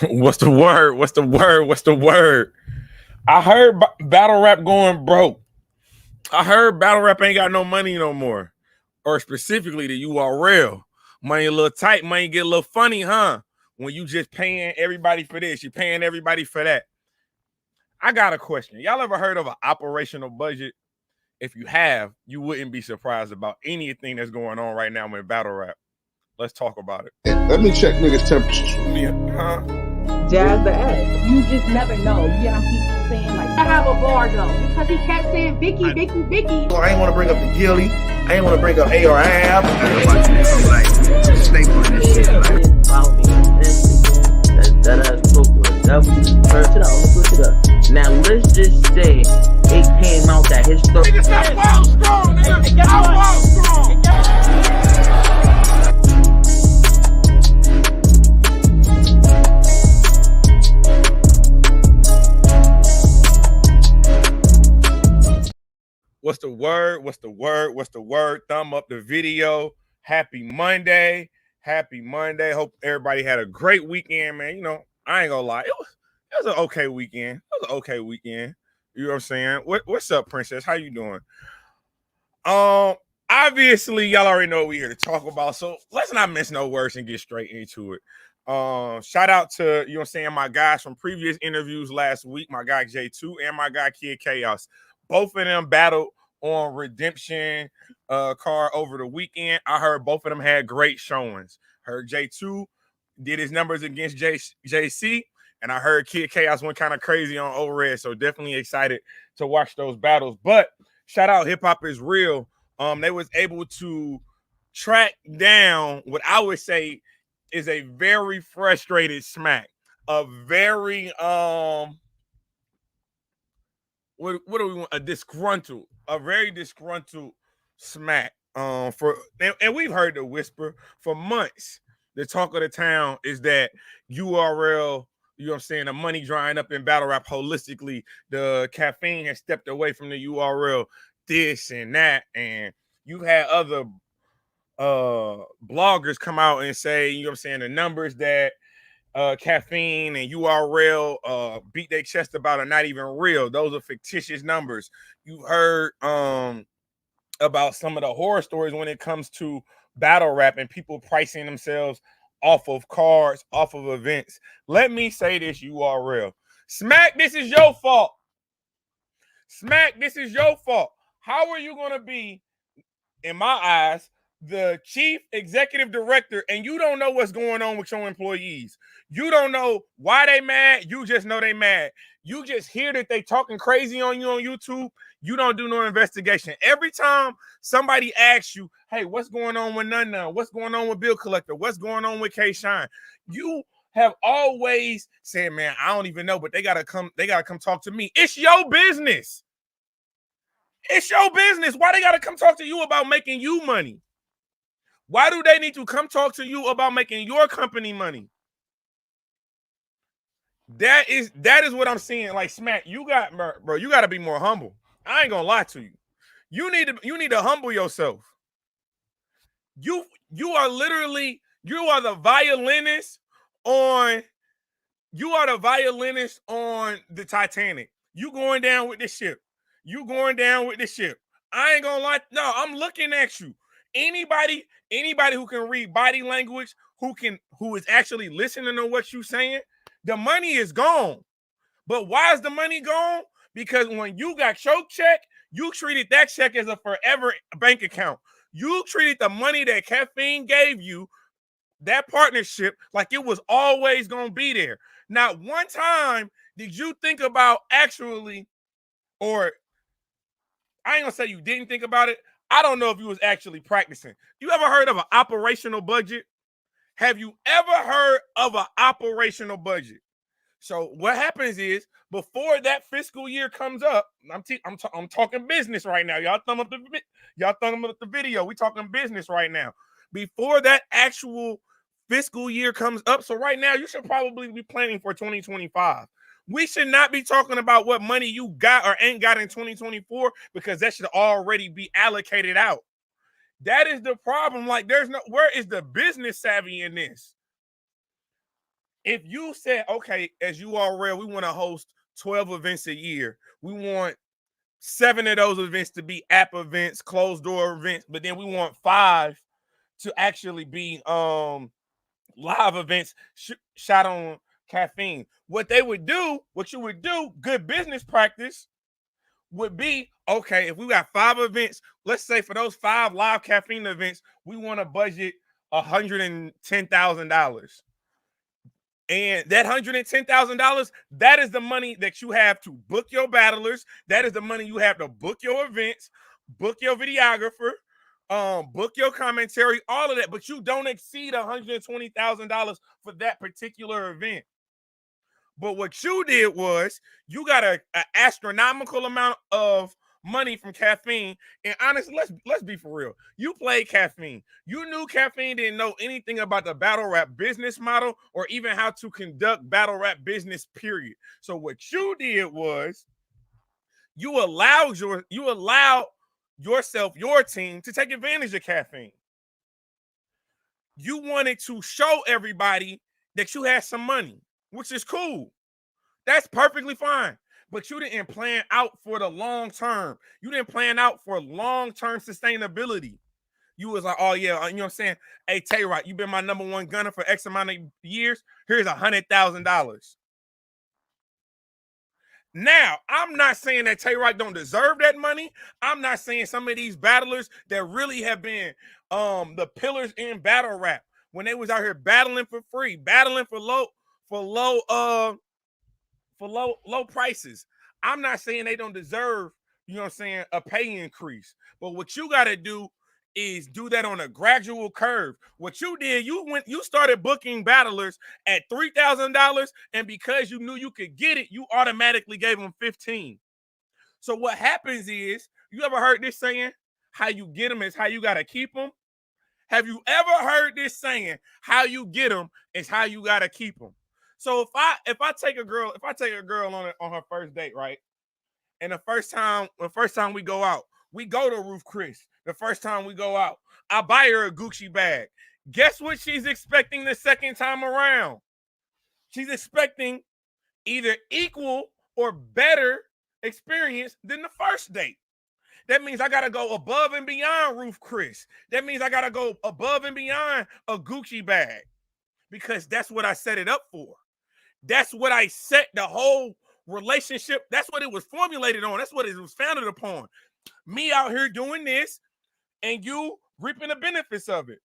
What's the word? What's the word? What's the word? I heard battle rap going broke. I heard battle rap ain't got no money no more. Or specifically the URL. Money a little tight, money get a little funny, huh? When you just paying everybody for this, you paying everybody for that. I got a question. Y'all ever heard of an operational budget? If you have, you wouldn't be surprised about anything that's going on right now with battle rap. Let's talk about it. Let me check niggas' temperatures. Huh? Jazz the ass. You just never know. You get them people saying like, I have a bar though, because he kept saying Vicky, Vicky, Vicky. I ain't want to bring up the Gilly. I ain't want to bring up ARP. Like, snake on this shit. Like, that ass broke. That was first it out. Let's push it up. Now let's just say it came out that his story. Nigga, stop wild strong, nigga. I'm wild strong. What's the word? What's the word? What's the word? Thumb up the video. Happy Monday. Happy Monday. Hope everybody had a great weekend, man. You know, I ain't gonna lie. It was an okay weekend. It was an okay weekend. You know what I'm saying? What's up, Princess? How you doing? Obviously, y'all already know what we're here to talk about. So let's not miss no words and get straight into it. Shout out to, you know what I'm saying, my guys from previous interviews last week, my guy J2 and my guy Kid Chaos. Both of them battled on Redemption card over the weekend. I heard both of them had great showings. Heard J2 did his numbers against JC, and I heard Kid Chaos went kind of crazy on O-Red, so definitely excited to watch those battles. But shout out Hip Hop Is Real. They was able to track down what I would say is a very frustrated Smack. A very what do we want? A very disgruntled Smack. And we've heard the whisper for months. The talk of the town is that URL, you know what I'm saying, the money drying up in battle rap holistically. The Caffeine has stepped away from the URL, this and that. And you had other bloggers come out and say, you know what I'm saying, the numbers that Caffeine and URL beat their chest about are not even real. Those are fictitious numbers. You heard about some of the horror stories when it comes to battle rap and people pricing themselves off of cards, off of events. Let me say this, URL. Smack, this is your fault. Smack, this is your fault. How are you going to be, in my eyes, the chief executive director and you don't know what's going on with your employees? You don't know why they mad. You just know they mad. You just hear that they talking crazy on you on YouTube. You don't do no investigation. Every time somebody asks you, hey, what's going on with None? What's going on with Bill Collector? What's going on with K-Shine? You have always said, man, I don't even know, but they gotta come talk to me. It's your business. It's your business. Why they gotta come talk to you about making you money? Why do they need to come talk to you about making your company money? That is what I'm seeing. Like, Smack, you got to be more humble. I ain't gonna lie to you. You need to humble yourself. You are the violinist on the Titanic. You going down with this ship. I ain't gonna lie. No, I'm looking at you. Anybody who can read body language, who is actually listening to what you're saying, the money is gone. But why is the money gone? Because when you got your check, you treated that check as a forever bank account. You treated the money that Caffeine gave you, that partnership, like it was always going to be there. Not one time did you think about actually, or I ain't going to say you didn't think about it. I don't know if you was actually practicing. You ever heard of an operational budget? Have you ever heard of an operational budget? So what happens is, before that fiscal year comes up, I'm talking business right now. Y'all thumb up the video. We talking business right now. Before that actual fiscal year comes up, so right now you should probably be planning for 2025. We should not be talking about what money you got or ain't got in 2024 because that should already be allocated out. That is the problem. Like, where is the business savvy in this? if you said, okay, as URL, we want to host 12 events a year. We want 7 of those events to be app events, closed door events, but then we want 5 to actually be live events shot on Caffeine. What you would do, good business practice would be, okay, if we got 5 events, let's say for those 5 live Caffeine events, we want to budget $110,000. And that $110,000, that is the money that you have to book your battlers. That is the money you have to book your events, book your videographer, book your commentary, all of that. But you don't exceed $120,000 for that particular event. But what you did was you got an astronomical amount of money from Caffeine. And honestly, let's be for real. You played Caffeine. You knew Caffeine didn't know anything about the battle rap business model or even how to conduct battle rap business, period. So what you did was you allowed yourself, your team, to take advantage of Caffeine. You wanted to show everybody that you had some money, which is cool. That's perfectly fine. But you didn't plan out for the long term. You didn't plan out for long-term sustainability. You was like, oh yeah, you know what I'm saying? Hey, Tay-Rock, you've been my number one gunner for X amount of years. Here's $100,000. Now, I'm not saying that Tay-Rock don't deserve that money. I'm not saying some of these battlers that really have been the pillars in battle rap when they was out here battling for free, battling for low prices. I'm not saying they don't deserve, you know what I'm saying, a pay increase. But what you got to do is do that on a gradual curve. What you did, you started booking battlers at $3,000, and because you knew you could get it, you automatically gave them 15. So what happens is, you ever heard this saying, how you get them is how you got to keep them? Have you ever heard this saying, how you get them is how you got to keep them? So if I take a girl on her first date, right? And the first time we go out, we go to Ruth Chris. The first time we go out, I buy her a Gucci bag. Guess what she's expecting the second time around? She's expecting either equal or better experience than the first date. That means I gotta go above and beyond Ruth Chris. That means I gotta go above and beyond a Gucci bag, because that's what I set it up for. That's what I set the whole relationship. That's what it was formulated on. That's what it was founded upon. Me out here doing this and you reaping the benefits of it.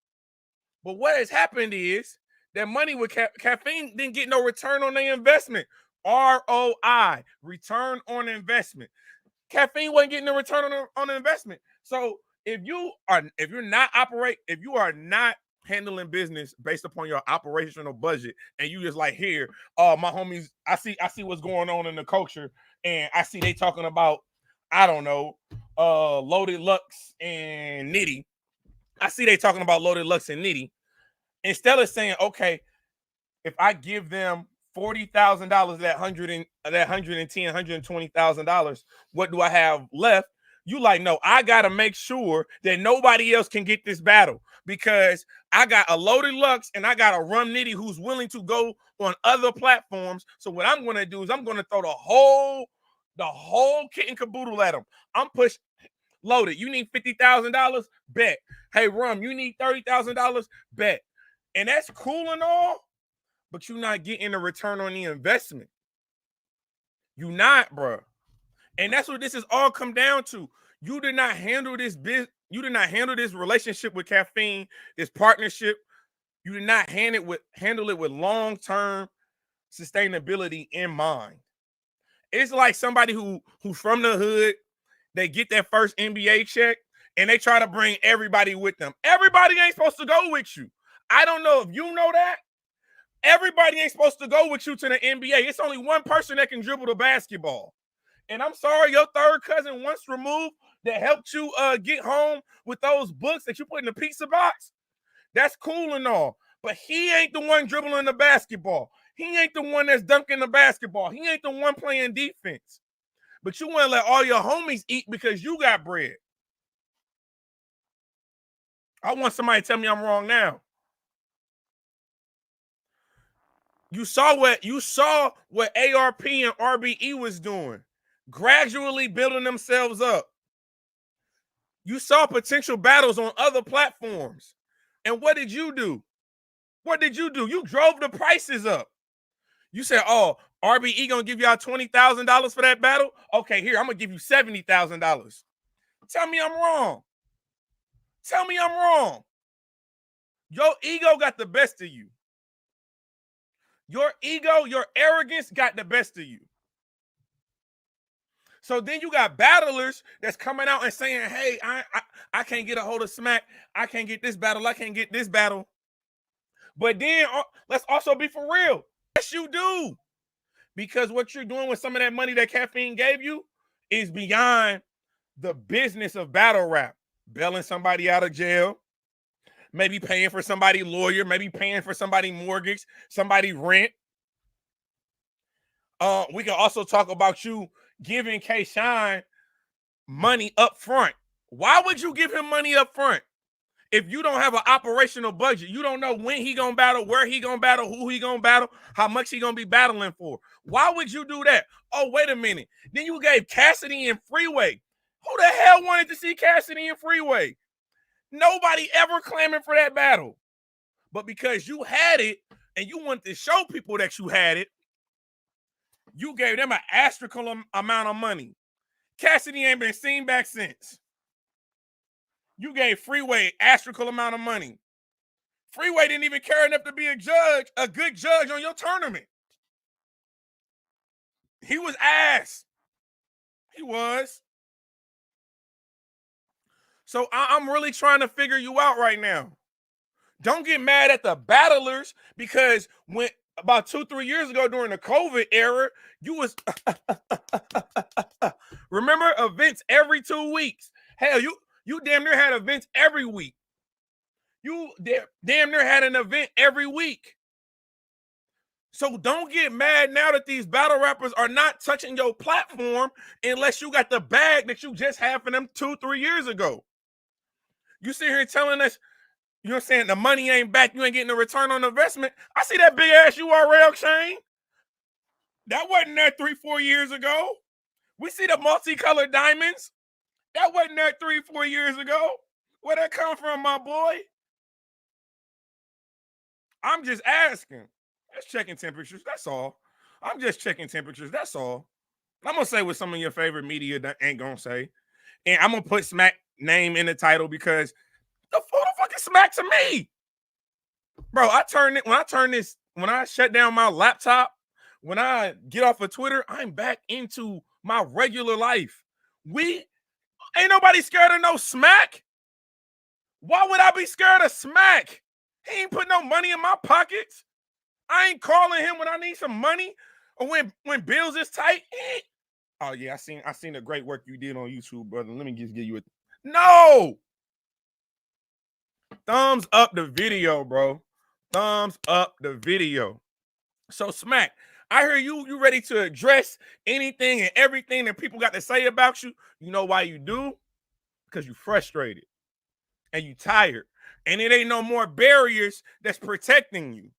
But what has happened is that money with Caffeine didn't get no return on their investment. ROI, return on investment. Caffeine wasn't getting a return on the investment. So if you are not handling business based upon your operational budget, and you just like, here, my homies, I see what's going on in the culture, and I see they talking about, I don't know, Loaded Lux and Nitty. I see they talking about Loaded Lux and Nitty. Instead of saying, okay, if I give them $40,000, that $120,000, what do I have left? You like, no, I gotta make sure that nobody else can get this battle, because I got a Loaded Lux and I got a Rum Nitty who's willing to go on other platforms. So what I'm gonna do is I'm gonna throw the whole kit and caboodle at them. I'm push Loaded. You need $50,000? Bet. Hey, Rum, you need $30,000? Bet. And that's cool and all, but you're not getting a return on the investment. You not, bro. And that's what this is all come down to. You did not handle this you did not handle this relationship with Caffeine, this partnership. You did not handle it with long-term sustainability in mind. It's like somebody who's from the hood, they get their first NBA check and they try to bring everybody with them. Everybody ain't supposed to go with you. I don't know if you know that. Everybody ain't supposed to go with you to the NBA. It's only one person that can dribble the basketball. And I'm sorry, your third cousin once removed that helped you get home with those books that you put in the pizza box. That's cool and all. But he ain't the one dribbling the basketball. He ain't the one that's dunking the basketball. He ain't the one playing defense. But you want to let all your homies eat because you got bread. I want somebody to tell me I'm wrong now. You saw what ARP and RBE was doing, gradually building themselves up. You saw potential battles on other platforms. And what did you do? What did you do? You drove the prices up. You said, oh, RBE gonna give y'all $20,000 for that battle? Okay, here, I'm gonna give you $70,000. Tell me I'm wrong. Tell me I'm wrong. Your ego got the best of you. Your ego, your arrogance got the best of you. So then you got battlers that's coming out and saying, hey, I can't get a hold of Smack. I can't get this battle. I can't get this battle. But then let's also be for real. Yes, you do. Because what you're doing with some of that money that Caffeine gave you is beyond the business of battle rap. Bailing somebody out of jail, maybe paying for somebody's lawyer, maybe paying for somebody's mortgage, somebody's rent. We can also talk about you giving K-Shine money up front. Why would you give him money up front? If you don't have an operational budget, you don't know when he gonna battle, where he gonna battle, who he gonna battle, how much he gonna be battling for. Why would you do that? Oh, wait a minute. Then you gave Cassidy and Freeway. Who the hell wanted to see Cassidy and Freeway? Nobody ever clamored for that battle. But because you had it and you wanted to show people that you had it, you gave them an astronomical amount of money. Cassidy ain't been seen back since. You gave Freeway an astronomical amount of money. Freeway didn't even care enough to be a good judge on your tournament. He was ass. He was. So I'm really trying to figure you out right now. Don't get mad at the battlers, because when about 2-3 years ago during the COVID era, you was remember events every 2 weeks. Hell, you damn near had events every week. You damn near had an event every week. So don't get mad now that these battle rappers are not touching your platform unless you got the bag that you just had for them 2-3 years ago. You sit here telling us, you know what I'm saying, the money ain't back, you ain't getting a return on investment. I see that big ass URL chain. That wasn't there 3-4 years ago. We see the multicolored diamonds. That wasn't there 3-4 years ago. Where'd that come from, my boy? I'm just asking. Just checking temperatures, that's all. I'm just checking temperatures, that's all. I'm going to say what some of your favorite media ain't going to say. And I'm going to put Smack name in the title because who the fuck is Smack to me? Bro, when I shut down my laptop, when I get off of Twitter, I'm back into my regular life. Ain't nobody scared of no Smack. Why would I be scared of Smack? He ain't put no money in my pockets. I ain't calling him when I need some money or when bills is tight. Oh yeah, I seen the great work you did on YouTube, brother. Let me just give you a no. Thumbs up the video, bro. Thumbs up the video. So Smack, I hear you ready to address anything and everything that people got to say about you. You know why you do? Because you frustrated and you tired. And it ain't no more barriers that's protecting you.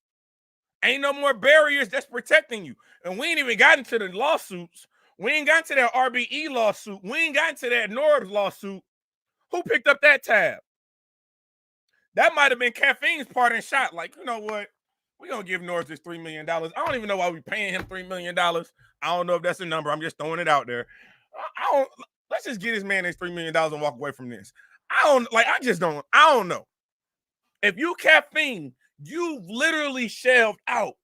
Ain't no more barriers that's protecting you. And we ain't even gotten to the lawsuits. We ain't gotten to that RBE lawsuit. We ain't gotten to that Norbs lawsuit. Who picked up that tab? That might have been Caffeine's part and shot. Like, you know what? We're going to give Norbs this $3 million. I don't even know why we're paying him $3 million. I don't know if that's a number. I'm just throwing it out there. Let's just get this man his $3 million and walk away from this. I don't know. If you Caffeine, you've literally shelved out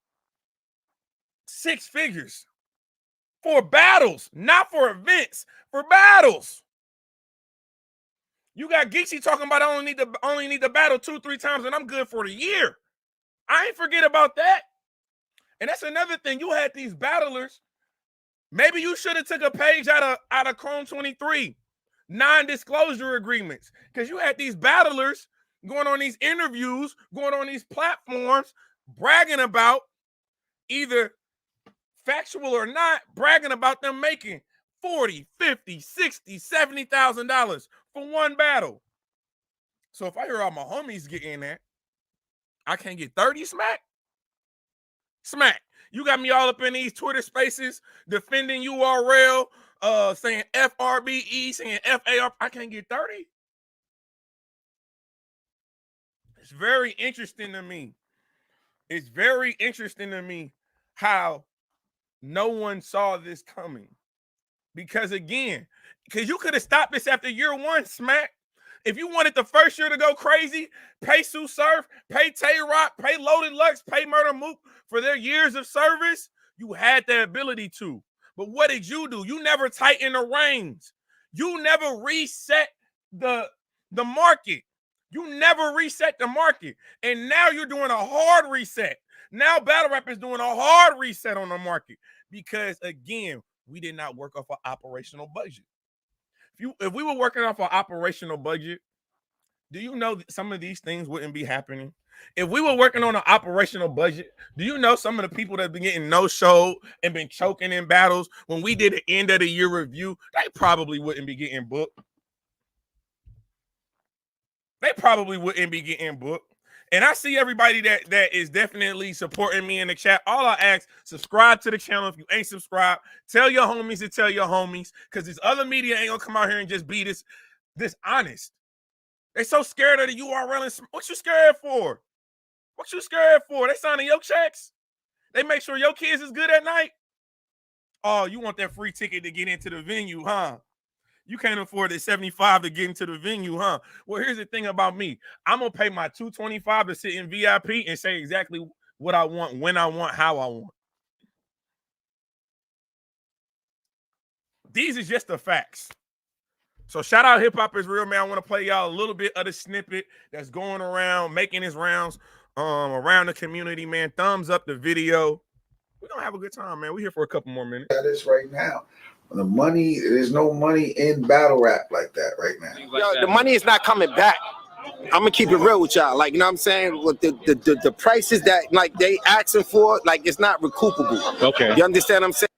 6 figures for battles, not for events, for battles. You got Geeksy talking about I only need to battle 2-3 times and I'm good for the year. I ain't forget about that. And that's another thing. You had these battlers. Maybe you should have took a page out of Chrome 23, non-disclosure agreements, because you had these battlers going on these interviews, going on these platforms, bragging about, either factual or not, bragging about them making $40, $50, $60, $70,000 for one battle. So if I hear all my homies getting that, I can't get 30, Smack? Smack. You got me all up in these Twitter spaces defending URL, saying FRBE, saying FAR. I can't get 30. It's very interesting to me. It's very interesting to me how no one saw this coming. Because again, you could have stopped this after year one, Smack. If you wanted the first year to go crazy, pay Sue Surf, pay Tay Rock, pay Loaded Lux, pay Murder Mook for their years of service, you had the ability to. But what did you do? You never tightened the reins. You never reset the market. You never reset the market. And now you're doing a hard reset. Now Battle Rap is doing a hard reset on the market because, again, we did not work off an operational budget. If we were working off an operational budget, do you know that some of these things wouldn't be happening? If we were working on an operational budget, do you know some of the people that have been getting no-showed and been choking in battles, when we did an end of the year review, they probably wouldn't be getting booked. They probably wouldn't be getting booked. And I see everybody that is definitely supporting me in the chat. All I ask, subscribe to the channel if you ain't subscribed. Tell your homies to tell your homies, because this other media ain't gonna come out here and just be this honest. They so scared of the URL. And what you scared for? What you scared for? They signing your checks. They make sure your kids is good at night. Oh, you want that free ticket to get into the venue, huh? You can't afford the $75 to get into the venue, huh? Well, here's the thing about me. I'm going to pay my $225 to sit in VIP and say exactly what I want, when I want, how I want. These is just the facts. So shout out Hip Hop is Real, man. I want to play y'all a little bit of the snippet that's going around, making its rounds around the community, man. Thumbs up the video. We're going to have a good time, man. We're here for a couple more minutes. That is right now. The money, there's no money in battle rap like that right now. Yo, the money is not coming back. I'm gonna keep it real with y'all. Like, you know what I'm saying? With the prices that like they asking for, like it's not recoupable. Okay. You understand what I'm saying?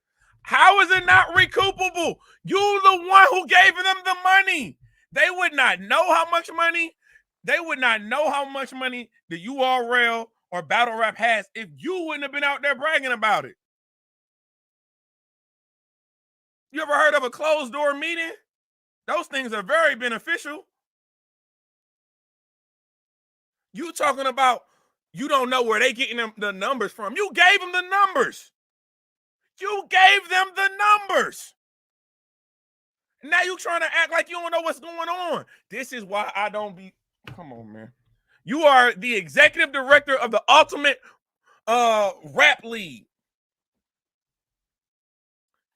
How is it not recoupable? You the one who gave them the money. They would not know how much money. They would not know how much money the URL or battle rap has if you wouldn't have been out there bragging about it. You ever heard of a closed door meeting? Those things are very beneficial. You talking about you don't know where they getting them the numbers from. You gave them the numbers. You gave them the numbers. Now you trying to act like you don't know what's going on. This is why I don't be. Come on, man. You are the executive director of the Ultimate Rap League.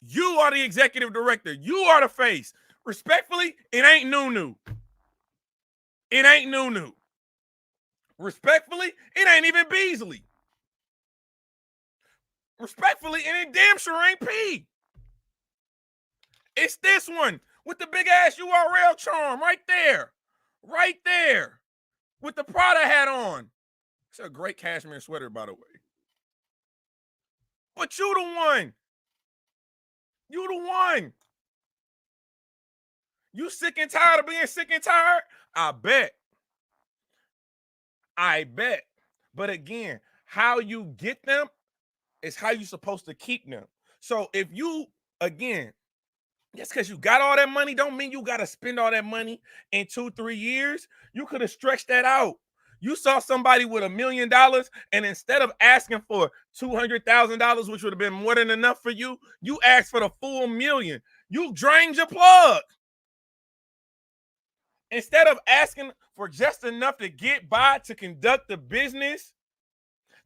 You are the executive director. You are the face. Respectfully, it ain't new. It ain't new. Respectfully, it ain't even Beasley. Respectfully, and it damn sure ain't P. It's this one with the big ass URL charm right there. Right there. With the Prada hat on. It's a great cashmere sweater, by the way. But you the one. You the one. You sick and tired of being sick and tired? I bet. But again, how you get them is how you're supposed to keep them. So if you, again, just because you got all that money don't mean you got to spend all that money in 2-3 years. You could have stretched that out. You saw somebody with $1 million, and instead of asking for $200,000, which would have been more than enough for you, you asked for the full $1 million. You drained your plug. Instead of asking for just enough to get by, to conduct the business,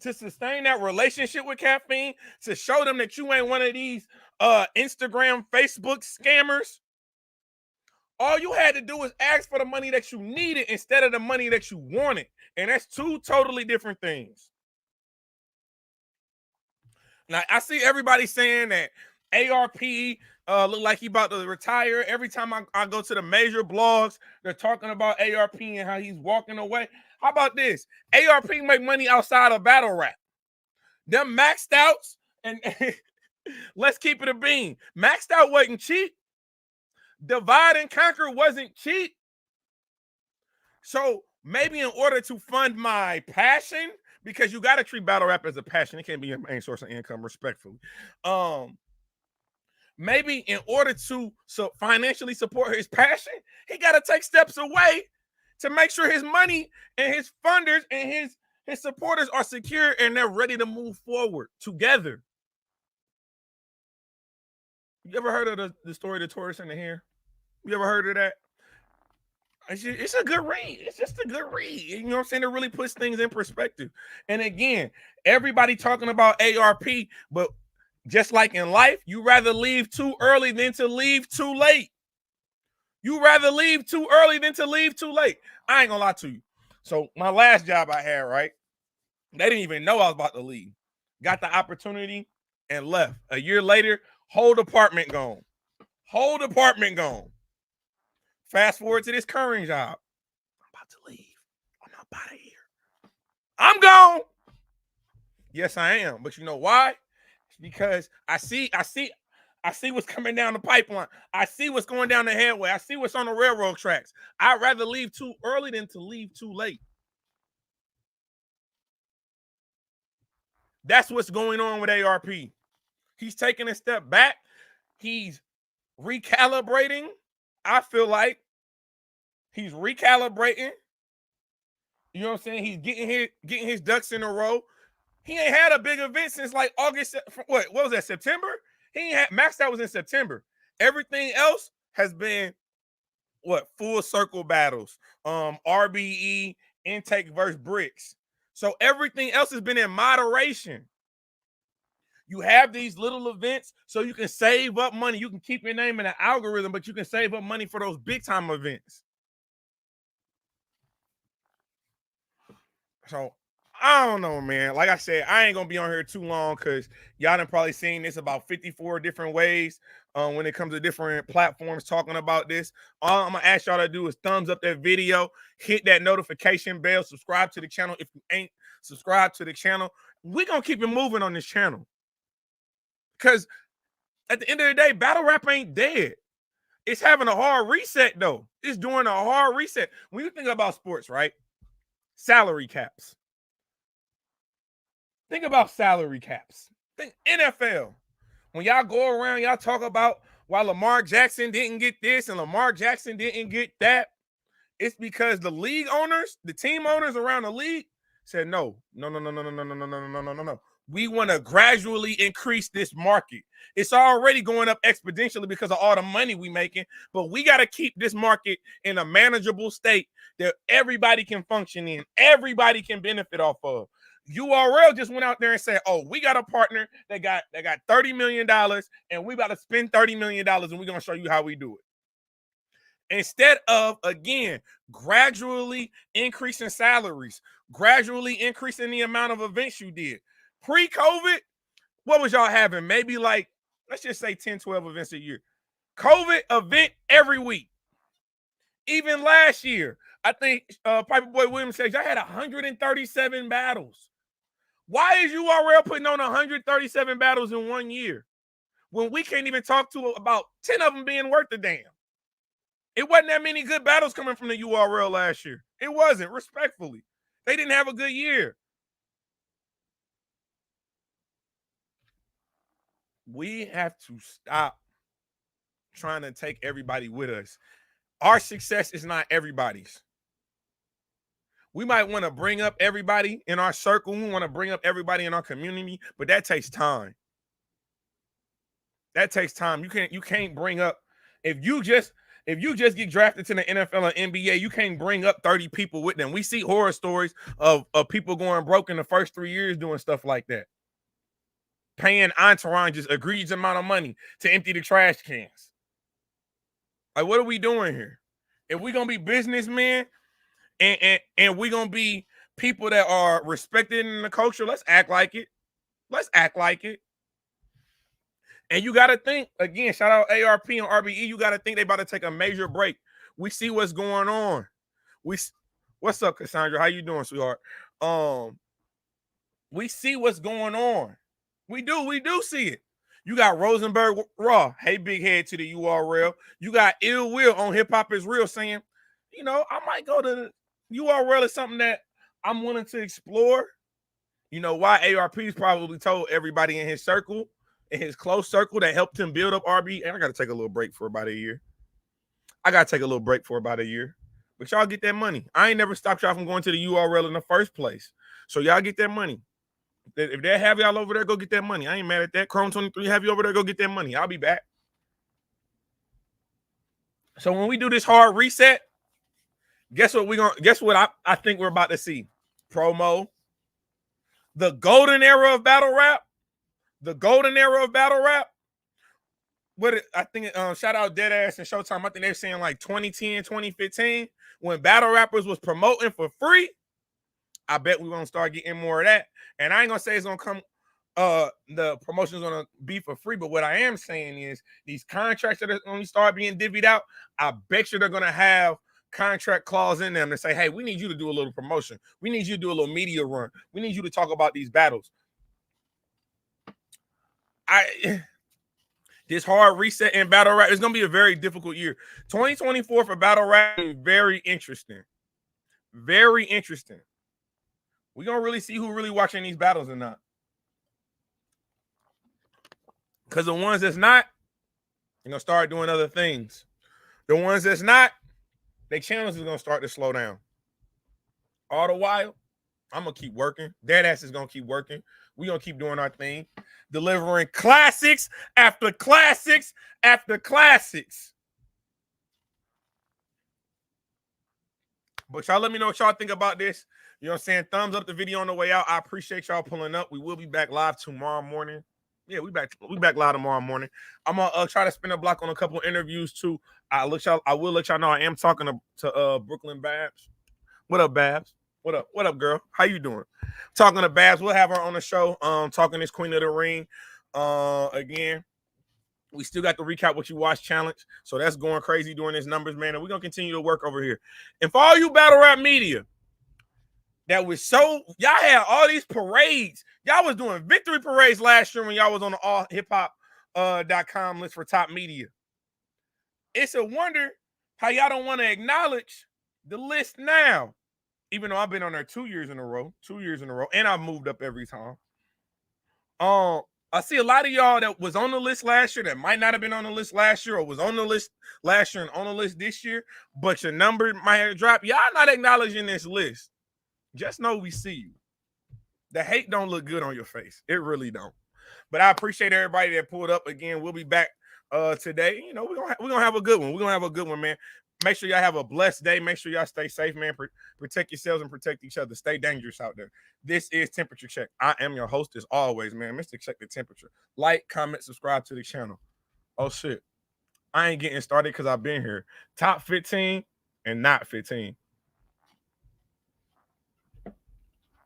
to sustain that relationship with Caffeine, to show them that you ain't one of these Instagram, Facebook scammers, all you had to do was ask for the money that you needed instead of the money that you wanted. And that's two totally different things. Now, I see everybody saying that ARP look like he about to retire. Every time I go to the major blogs, they're talking about ARP and how he's walking away. How about this? ARP make money outside of battle rap. Them maxed outs, and let's keep it a bean. Maxed out wasn't cheap. Divide and Conquer wasn't cheap. So maybe in order to fund my passion, because you got to treat battle rap as a passion. It can't be your main source of income, respectfully. Maybe in order to financially support his passion, he got to take steps away to make sure his money and his funders and his supporters are secure and they're ready to move forward together. You ever heard of the story of the tortoise and the hare? You ever heard of that? It's a good read. It's just a good read. You know what I'm saying? It really puts things in perspective. And again, everybody talking about ARP, but just like in life, you rather leave too early than to leave too late. You rather leave too early than to leave too late. I ain't gonna lie to you. So my last job I had, right? They didn't even know I was about to leave. Got the opportunity and left. A year later, whole department gone. Whole department gone. Fast forward to this current job. I'm about to leave. I'm up out of here. I'm gone. Yes, I am. But you know why? It's because I see what's coming down the pipeline. I see what's going down the headway. I see what's on the railroad tracks. I'd rather leave too early than to leave too late. That's what's going on with ARP. He's taking a step back. He's recalibrating. I feel like he's recalibrating. You know what I'm saying? He's getting his ducks in a row. He ain't had a big event since like August. What was that? September? He ain't had Max. That was in September. Everything else has been full circle battles. RBE, intake versus bricks. So everything else has been in moderation. You have these little events so you can save up money. You can keep your name in the algorithm, but you can save up money for those big time events. So I don't know, man. Like I said, I ain't gonna be on here too long because y'all done probably seen this about 54 different ways when it comes to different platforms talking about this. All I'm gonna ask y'all to do is thumbs up that video, hit that notification bell, subscribe to the channel if you ain't subscribed to the channel. We're gonna keep it moving on this channel. Because at the end of the day, battle rap ain't dead. It's having a hard reset, though. It's doing a hard reset. When you think about sports, right? Salary caps. Think about salary caps. Think NFL. When y'all go around, y'all talk about why Lamar Jackson didn't get this and Lamar Jackson didn't get that. It's because the league owners, the team owners around the league said, no. We want to gradually increase this market. It's already going up exponentially because of all the money we making, but we got to keep this market in a manageable state that everybody can function in, everybody can benefit off of. URL just went out there and said, oh, we got a partner that got $30 million and we about to spend $30 million and we're going to show you how we do it. Instead of, again, gradually increasing salaries, gradually increasing the amount of events you did. Pre-COVID, what was y'all having? Maybe like, let's just say 10, 12 events a year. COVID event every week. Even last year, I think Piper Boy Williams said y'all had 137 battles. Why is URL putting on 137 battles in 1 year when we can't even talk to about 10 of them being worth a damn? It wasn't that many good battles coming from the URL last year. It wasn't, respectfully. They didn't have a good year. We have to stop trying to take everybody with us. Our success is not everybody's. We might want to bring up everybody in our circle. We want to bring up everybody in our community, but that takes time. That takes time. You can't bring up if you just get drafted to the NFL or NBA, you can't bring up 30 people with them. We see horror stories of people going broke in the first 3 years doing stuff like that. Paying entourages egregious amount of money to empty the trash cans. Like, what are we doing here? If we're gonna be businessmen and we're gonna be people that are respected in the culture, let's act like it. Let's act like it. And you gotta think, again, shout out ARP and RBE, you gotta think they about to take a major break. We see what's going on. What's up, Cassandra? How you doing, sweetheart? We see what's going on. We do see it. You got Rosenberg Raw. Hey, big head to the URL. You got Ill Will on Hip Hop Is Real saying, I might go to the URL is something that I'm willing to explore. You know why? ARP's probably told everybody in his circle, in his close circle that helped him build up RB. And I got to take a little break for about a year. But y'all get that money. I ain't never stopped y'all from going to the URL in the first place. So y'all get that money. If they have y'all over there, go get that money. I ain't mad at that. Chrome 23 have you over there, go get that money. I'll be back. So when we do this hard reset, guess what I think we're about to see? Promo. The golden era of battle rap. I think shout out Deadass and Showtime. I think they're saying like 2010, 2015, when battle rappers was promoting for free. I bet we're gonna start getting more of that. And I ain't gonna say it's gonna come, the promotion's gonna be for free. But what I am saying is these contracts that are gonna start being divvied out, I bet you they're gonna have contract clause in them to say, hey, we need you to do a little promotion. We need you to do a little media run. We need you to talk about these battles. This hard reset in battle rap is gonna be a very difficult year. 2024 for battle rap is very interesting. Very interesting. We're gonna really see who really watching these battles or not. Because the ones that's not, they're gonna start doing other things. The ones that's not, their channels is gonna start to slow down. All the while, I'm gonna keep working. Deadass is gonna keep working. We're gonna keep doing our thing, delivering classics after classics after classics. But y'all let me know what y'all think about this. You know what I'm saying? Thumbs up the video on the way out. I appreciate y'all pulling up. We will be back live tomorrow morning. Yeah, we back live tomorrow morning. I'm gonna try to spin a block on a couple of interviews too. I will let y'all know I am talking to Brooklyn Babs. What up, Babs? What up, girl? How you doing? Talking to Babs. We'll have her on the show. Talking this Queen of the Ring. Again, we still got the recap what you watch challenge. So that's going crazy doing this numbers, man. And we're gonna continue to work over here. And for all you battle rap media that was so, y'all had all these parades. Y'all was doing victory parades last year when y'all was on the allhiphop.com list for top media. It's a wonder how y'all don't want to acknowledge the list now. Even though I've been on there 2 years in a row, and I've moved up every time. I see a lot of y'all that was on the list last year that might not have been on the list last year or was on the list last year and on the list this year, but your number might have dropped. Y'all not acknowledging this list. Just know we see you. The hate don't look good on your face. It really don't. But I appreciate everybody that pulled up. Again, we'll be back today. You know, we're gonna have a good one. We're gonna have a good one, man. Make sure y'all have a blessed day. Make sure y'all stay safe, man. Protect yourselves and protect each other. Stay dangerous out there. This is Temperature Check. I am your host as always, man. Mr. Check the Temperature. Like, comment, subscribe to the channel. Oh, shit. I ain't getting started because I've been here. Top 15 and not 15.